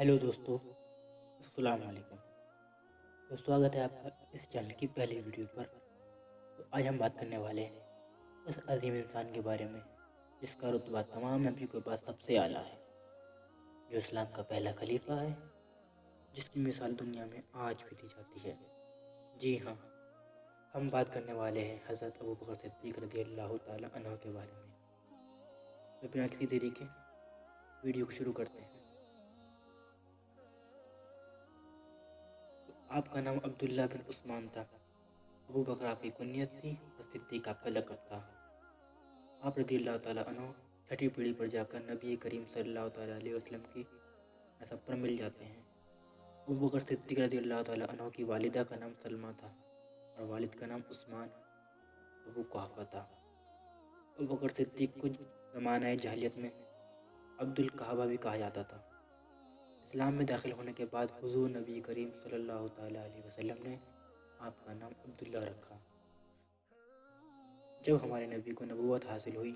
Hello दोस्तों, अस्सलाम वालेकुम। तो स्वागत है आपका इस चैनल की पहली वीडियो पर। तो आज हम बात करने वाले हैं उस अजीम इंसान के बारे में जिसका रुतबा तमाम नबियों के पास सबसे आला है, जो इस्लाम का पहला खलीफा है, जिसकी मिसाल दुनिया में आज भी दी जाती है। जी हाँ, हम बात करने वाले हैं हज़रत अबू बकर सिद्दीक़ रज़ी अल्लाह ताला अन्हु के बारे में। तो बिना किसी देरी के वीडियो को शुरू करते हैं। तो आपका नाम अब्दुल्ला बिन उस्मान था, अबू बकर आपकी कुनियत थी और सिद्दीक़ आपका लक़ब था। आप रज़ियल्लाहु ताला अन्हु छठी पीढ़ी पर जाकर नबी करीम सल्लल्लाहु ताला अलैहि वसल्लम की नसब पर मिल जाते हैं। अबू बकर सिद्दीक़ रज़ियल्लाहु ताला अन्हु की वालिदा का नाम सलमा था और वालिद का नाम उस्मान अबू कुहाफ़ा था। अबू बकर सिद्दीक़ को ज़माना जahलियत में अब्दुल कहाबा भी कहा जाता था। इस्लाम में दाखिल होने के बाद हुज़ूर नबी करीम सल्लल्लाहु ताला अलैहि वसल्लम ने आपका नाम अब्दुल्ला रखा। जब हमारे नबी को नबूवत हासिल हुई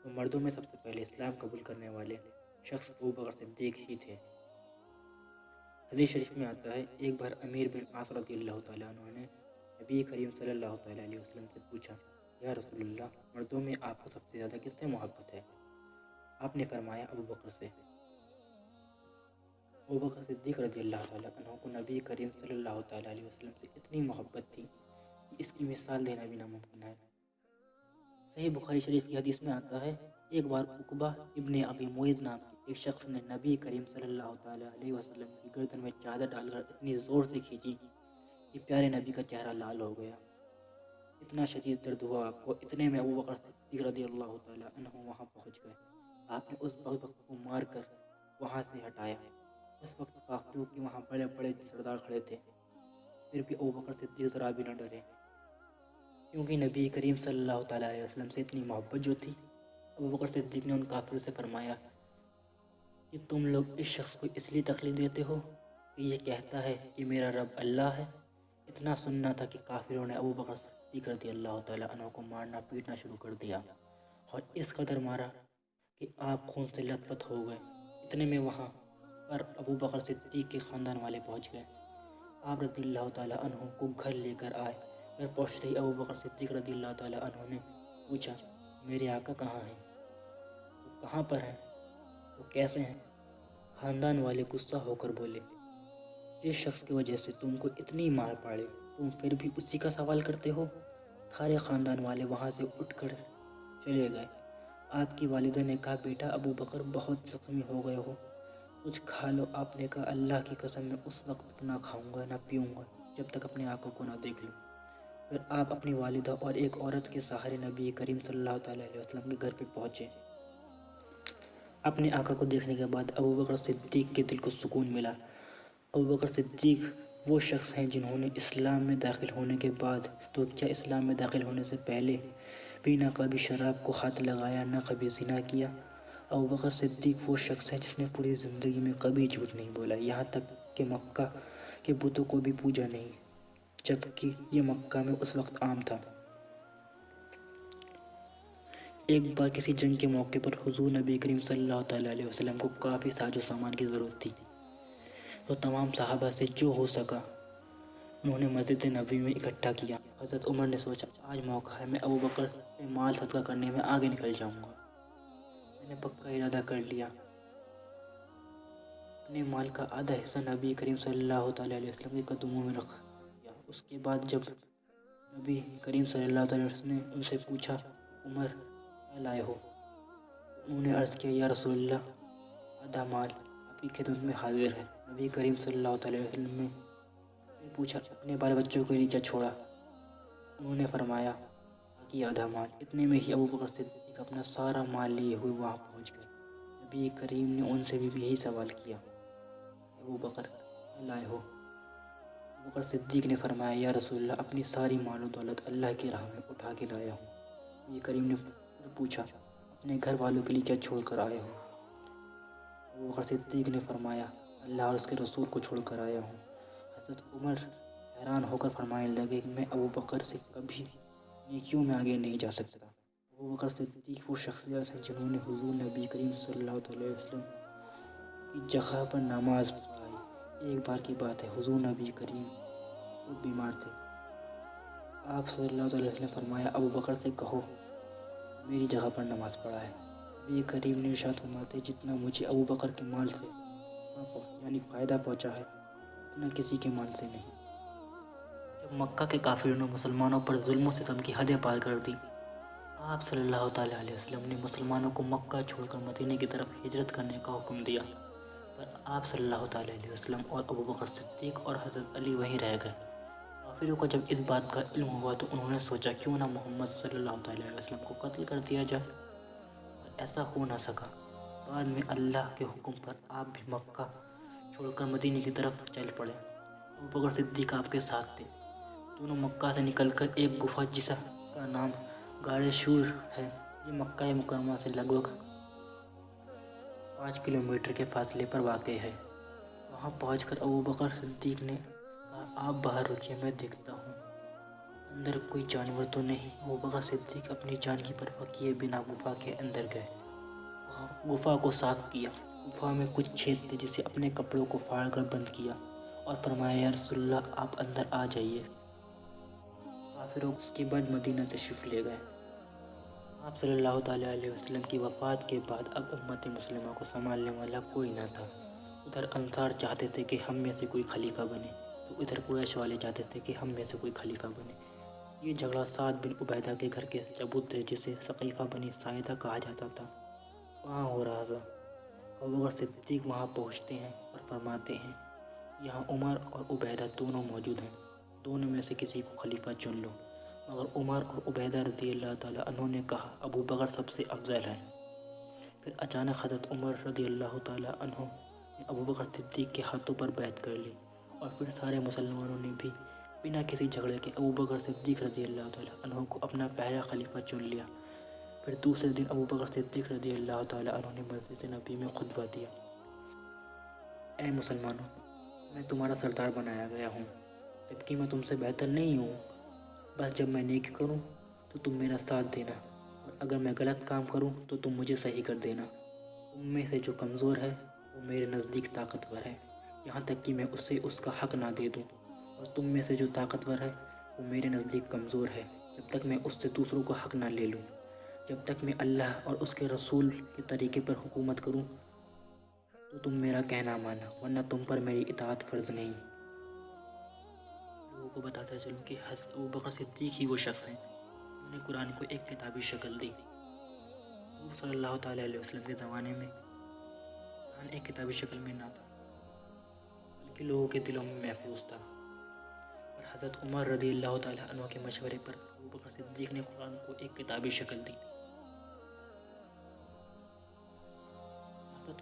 तो मर्दों में सबसे पहले इस्लाम कबूल करने वाले शख्स अबू बकर सिद्दीक़ ही थे। हदीस शरीफ में आता है, एक बार अमीर बिन आस रज़ियल्लाहु ताला अन्हु ने नबी करीम सल्लल्लाहु ताला अलैहि वसल्लम से पूछा, या रसूलल्लाह, मर्दों में आपको सबसे ज़्यादा किससे मोहब्बत है? आपने फरमाया, अबू बकर से। अबू बकर सिद्दीक़ रज़ियल्लाहु ताला अन्हु को नबी करीम सल्लल्लाहु ताला अलैहि वसल्लम से इतनी मोहब्बत थी कि इसकी मिसाल देना भी नामुमकिन है। सही बुखारी शरीफ की हदीस में आता है, एक बार उक़बा इब्ने अबी मुइज़ नाम के एक शख्स ने नबी करीम सल्लल्लाहु ताला अलैहि वसल्लम की गर्दन में चादर डालकर इतनी ज़ोर से खींची कि प्यारे नबी का चेहरा लाल हो गया। इतना शदीद दर्द हुआ आपको। इतने में अबू बकर सिद्दीक़ रज़ियल्लाहु ताला अन्हु वहाँ पहुँच गए। आपने उस वक्त को मार कर वहाँ से हटाया। उस वक्त काफिरों के वहाँ बड़े बड़े सरदार खड़े थे, फिर भी अबू बकर सिद्दीक़ ज़रा भी न डरे, क्योंकि नबी करीम सल्लल्लाहु ताला अलैहि वसल्लम से इतनी मोहब्बत जो थी। अबू बकर सिद्दीक़ ने उन काफिरों से फरमाया कि तुम लोग इस शख्स को इसलिए तकलीफ देते हो कि ये कहता है कि मेरा रब अल्लाह है। इतना सुनना था कि काफिरों ने अबू बकर सिद्दीक़ रज़ियल्लाहु ताला अन्हु को मारना पीटना शुरू कर दिया और इस कदर मारा कि आप खून से लथपथ हो गए। इतने में वहाँ पर अबू बकर सिद्दीक़ के ख़ानदान वाले पहुँच गए। आप रज़ियल्लाहु ताला अन्हु को घर लेकर आए। घर पहुँचते ही अबू बकर सिद्दीक़ रज़ियल्लाहु ताला अन्हु ने पूछा, मेरे आका कहाँ हैं? वो कहाँ पर हैं? वो कैसे हैं? ख़ानदान वाले गुस्सा होकर बोले, जिस शख्स की वजह से तुमको इतनी मार पड़े तुम फिर भी उसी का सवाल करते हो। सारे ख़ानदान वाले वहाँ से उठकर चले गए। आपकी वालिदा ने कहा, बेटा अबू बकर, बहुत ज़ख्मी हो गए हो, कुछ खा लो। आपने कहा, अल्लाह की कसम, मैं उस वक्त ना खाऊंगा ना पीऊंगा जब तक अपने आका को ना देख लूँ। फिर आप अपनी वालिदा और एक औरत के सहारे नबी करीम सल्लल्लाहु ताला अलैहि वसल्लम के घर पे पहुँचे। अपने आका को देखने के बाद अबू बकर सिद्दीक़ के दिल को सुकून मिला। अबू बकर सिद्दीक़ वो शख्स हैं जिन्होंने इस्लाम में दाखिल होने के बाद, तो क्या इस्लाम में दाखिल होने से पहले भी ना कभी शराब को हाथ लगाया, ना कभी ज़िना किया। अबू बकर सिद्दीक़ वो शख्स है जिसने पूरी ज़िंदगी में कभी झूठ नहीं बोला, यहाँ तक कि मक्का के बुतों को भी पूजा नहीं, जबकि ये मक्का में उस वक्त आम था। एक बार किसी जंग के मौके पर हुज़ूर नबी करीम सल्लल्लाहु ताला अलैहि वसल्लम को काफ़ी साजो सामान की ज़रूरत थी, तो तमाम सहाबा से जो हो सका उन्होंने मस्जिद नबी में इकट्ठा किया। हज़रत उमर ने सोचा, आज मौका है, मैं अबू बकर से माल सदका करने में आगे निकल जाऊंगा। मैंने पक्का इरादा कर लिया। अपने माल का आधा हिस्सा नबी करीम सल्लल्लाहु ताला अलैहि वसल्लम के कदमों में रख दिया। उसके बाद जब नबी करीम सल्लल्लाहु अलैहि वसल्लम ने उनसे पूछा, उमर क्या लाए हो? उन्होंने अर्ज़ किया, या रसूलल्लाह, आधा माल आपकी खिदमत में हाजिर है। नबी करीम सल्लल्लाहु अलैहि वसल्लम ने फिर पूछा, अपने बाल बच्चों के लिए क्या छोड़ा? उन्होंने फरमाया कि आधा माल। इतने में ही अबू बकर सिद्दीक़ अपना सारा माल लिए हुए वहाँ पहुँच गए। नबी करीम ने उनसे भी यही सवाल किया, अबू बकर क्या लाए हो? अबू बकर सिद्दीक़ ने फरमाया, या रसूलल्लाह, अपनी सारी मालो दौलत अल्लाह की राह में उठा के लाया हूँ। नबी करीम ने फिर पूछा, अपने घर वालों के लिए क्या छोड़ कर आए हो? अबू बकर सिद्दीक़ ने फरमाया, अल्लाह और उसके रसूल को छोड़ कर आया हूँ। हज़रत उमर हैरान होकर फरमाने लगे कि मैं अबू बकर से कभी नेकियों में आगे नहीं जा सकता। अबू बकर सिद्दीक़ वो शख्सियत हैं जिन्होंने हुज़ूर नबी करीम सल्लल्लाहु अलैहि वसल्लम کی جگہ پر نماز پڑھائی۔ ایک بار کی بات ہے، حضور نبی کریم خود بیمار تھے۔ آپ صلی اللہ علیہ وسلم نے فرمایا ابو بکر سے کہو میری جگہ پر نماز پڑھائے۔ نبی کریم نے ارشاد فرماتے جتنا مجھے ابو بکر کے مال سے یعنی فائدہ پہنچا ہے اتنا کسی کے مال سے نہیں۔ جب مکہ کے کافروں نے مسلمانوں پر ظلم و ستم کی حدیں پار کر دی، آپ صلی اللہ تعالیٰ علیہ وسلم نے مسلمانوں کو مکہ چھوڑ کر مدینے کی طرف ہجرت کرنے کا حکم دیا، پر آپ صلی اللہ تعالیٰ علیہ وسلم اور ابو بکر صدیق اور حضرت علی وہیں رہ گئے۔ کافروں کو جب اس بات کا علم ہوا تو انہوں نے سوچا کیوں نہ محمد صلی اللہ تعالیٰ علیہ وسلم کو قتل کر دیا جائے، پر ایسا ہو نہ سکا۔ بعد میں اللہ کے حکم پر آپ بھی مکہ چھوڑ کر مدینے کی طرف چل پڑے۔ ابو بکر صدیق آپ کے ساتھ تھے۔ دونوں مکہ سے نکل کر ایک گفا جس کا نام غار شور ہے، یہ مکہ مکرمہ سے لگ بھگ 5 کلومیٹر کے فاصلے پر واقع ہے۔ وہاں پہنچ کر ابو بکر صدیق نے کہا آپ باہر رکیے میں دیکھتا ہوں اندر کوئی جانور تو نہیں۔ ابو بکر صدیق اپنی جان کی پرواہ کیے بنا گفا کے اندر گئے، گفا کو صاف کیا۔ گفا میں کچھ چھید تھے جسے اپنے کپڑوں کو پھاڑ کر بند کیا اور فرمایا یا رسول اللہ آپ اندر آ جائیے۔ کافروں اس کے بعد مدینہ تشریف لے گئے۔ آپ صلی اللہ تعالیٰ علیہ وسلم کی وفات کے بعد اب امت مسلمہ کو سنبھالنے والا کوئی نہ تھا۔ ادھر انصار چاہتے تھے کہ ہم میں سے کوئی خلیفہ بنے تو ادھر قریش والے چاہتے تھے کہ ہم میں سے کوئی خلیفہ بنے۔ یہ جھگڑا سعد بن عبیدہ کے گھر کے چبوترے جسے ثقیفہ بنی ساعدہ کہا جاتا تھا وہاں ہو رہا تھا۔ ابو بکر صدیق وہاں پہنچتے ہیں اور فرماتے ہیں یہاں عمر اور عبیدہ دونوں موجود ہیں، دونوں میں سے کسی کو خلیفہ چن لو۔ مگر عمر اور عبیدہ رضی اللہ تعالیٰ عنہ نے کہا ابو بکر سب سے افضل ہے۔ پھر اچانک حضرت عمر رضی اللہ تعالیٰ عنہ نے ابو بکر صدیق کے ہاتھوں پر بیعت کر لی اور پھر سارے مسلمانوں نے بھی بنا کسی جھگڑے کے ابو بکر صدیق رضی اللہ تعالیٰ عنہ کو اپنا پہلا خلیفہ چن لیا۔ پھر دوسرے دن ابو بکر صدیق رضی اللہ تعالیٰ عنہ نے مسجد نبی میں خطبہ دیا، اے مسلمانوں، میں تمہارا سردار بنایا گیا ہوں، جبکہ میں تم سے بہتر نہیں ہوں۔ بس جب میں نیکی کروں تو تم میرا ساتھ دینا اور اگر میں غلط کام کروں تو تم مجھے صحیح کر دینا۔ تم میں سے جو کمزور ہے وہ میرے نزدیک طاقتور ہے، یہاں تک کہ میں اسے اس کا حق نہ دے دوں، اور تم میں سے جو طاقتور ہے وہ میرے نزدیک کمزور ہے جب تک میں اس سے دوسروں کو حق نہ لے لوں۔ جب تک میں اللہ اور اس کے رسول کے طریقے پر حکومت کروں تو تم میرا کہنا مانا، ورنہ تم پر میری اطاعت فرض نہیں۔ لوگوں کو بتاتا چلوں کہ حضرت ابو بکر صدیق ہی وہ شخص ہیں جنہوں نے قرآن کو ایک کتابی شکل دی۔ حضور صلی اللہ تعالیٰ علیہ وسلم کے زمانے میں قرآن ایک کتابی شکل میں نہ تھا بلکہ لوگوں کے دلوں میں محفوظ تھا، پر حضرت عمر رضی اللہ تعالیٰ عنہ کے مشورے پر ابو بکر صدیق نے قرآن کو ایک کتابی شکل دی۔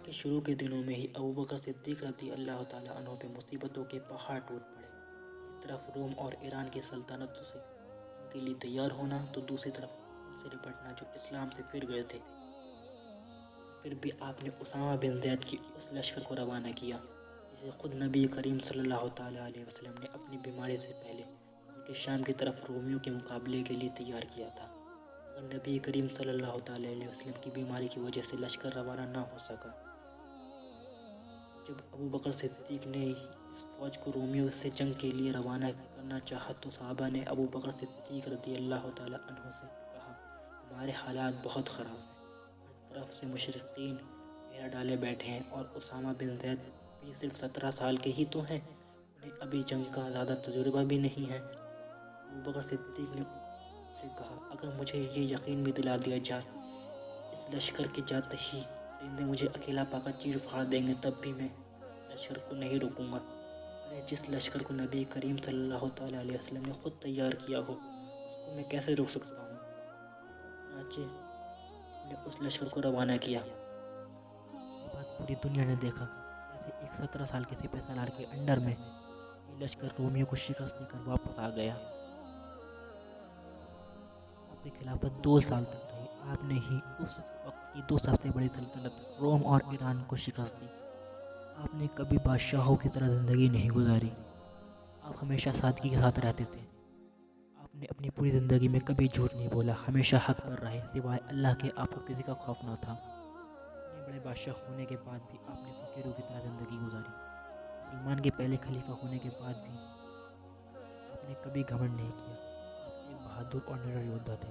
کے شروع کے دنوں میں ہی ابو بکر صدیق رضی اللہ تعالیٰ عنہ پہ مصیبتوں کے پہاڑ ٹوٹ پڑے۔ ایک طرف روم اور ایران کی سلطنتوں سے ان کے لیے تیار ہونا تو دوسری طرف ان سے نپٹنا جو اسلام سے پھر گئے تھے۔ پھر بھی آپ نے اسامہ بن زید کی اس لشکر کو روانہ کیا جسے خود نبی کریم صلی اللہ تعالیٰ علیہ وسلم نے اپنی بیماری سے پہلے ملک شام کی طرف رومیوں کے مقابلے کے لیے تیار کیا تھا، مگر نبی کریم صلی اللہ تعالیٰ علیہ وسلم کی بیماری کی وجہ سے لشکر روانہ نہ ہو سکا۔ جب ابو بکر صدیق نے اس فوج کو رومیوں سے جنگ کے لیے روانہ کرنا چاہا تو صحابہ نے ابو بکر صدیق رضی اللہ تعالیٰ عنہ سے کہا ہمارے حالات بہت خراب ہیں، ہر طرف سے مشرقین گھیرا ڈالے بیٹھے ہیں اور اسامہ بن زید بھی صرف 17 سال کے ہی تو ہیں، انہیں ابھی جنگ کا زیادہ تجربہ بھی نہیں ہے۔ ابو بکر صدیق نے سے کہا اگر مجھے یہ یقین بھی دلا دیا جائے اس لشکر کے جاتے ہی پرندے مجھے اکیلا پا کر چیر پھاڑ دیں گے تب بھی میں لشکر کو نہیں روکوں گا۔ ارے جس لشکر کو نبی کریم صلی اللہ تعالیٰ علیہ وسلم نے خود تیار کیا ہو اس کو میں کیسے روک سکتا ہوں۔ چنانچہ نے اس لشکر کو روانہ کیا۔ یہ بات پوری دنیا نے دیکھا جیسے ایک 17 سال کے سپہ سالار کے انڈر میں یہ لشکر رومیوں کو شکست دے کر واپس آ گیا۔ آپ کی خلافت 2 سال تک رہی، آپ نے ہی اس وقت کی 2 سب سے بڑی سلطنت روم اور ایران کو شکست دی۔ آپ نے کبھی بادشاہوں کی طرح زندگی نہیں گزاری، آپ ہمیشہ سادگی کے ساتھ رہتے تھے۔ آپ نے اپنی پوری زندگی میں کبھی جھوٹ نہیں بولا، ہمیشہ حق پر رہے، سوائے اللہ کے آپ کو کسی کا خوف نہ تھا۔ اتنے بڑے بڑے بادشاہ ہونے کے بعد بھی آپ نے فقیروں کی طرح زندگی گزاری. مسلمان کے پہلے خلیفہ ہونے کے بعد بھی آپ نے کبھی گھمنڈ نہیں کیا. آپ ایک بہادر اور نڈر یودھا تھے.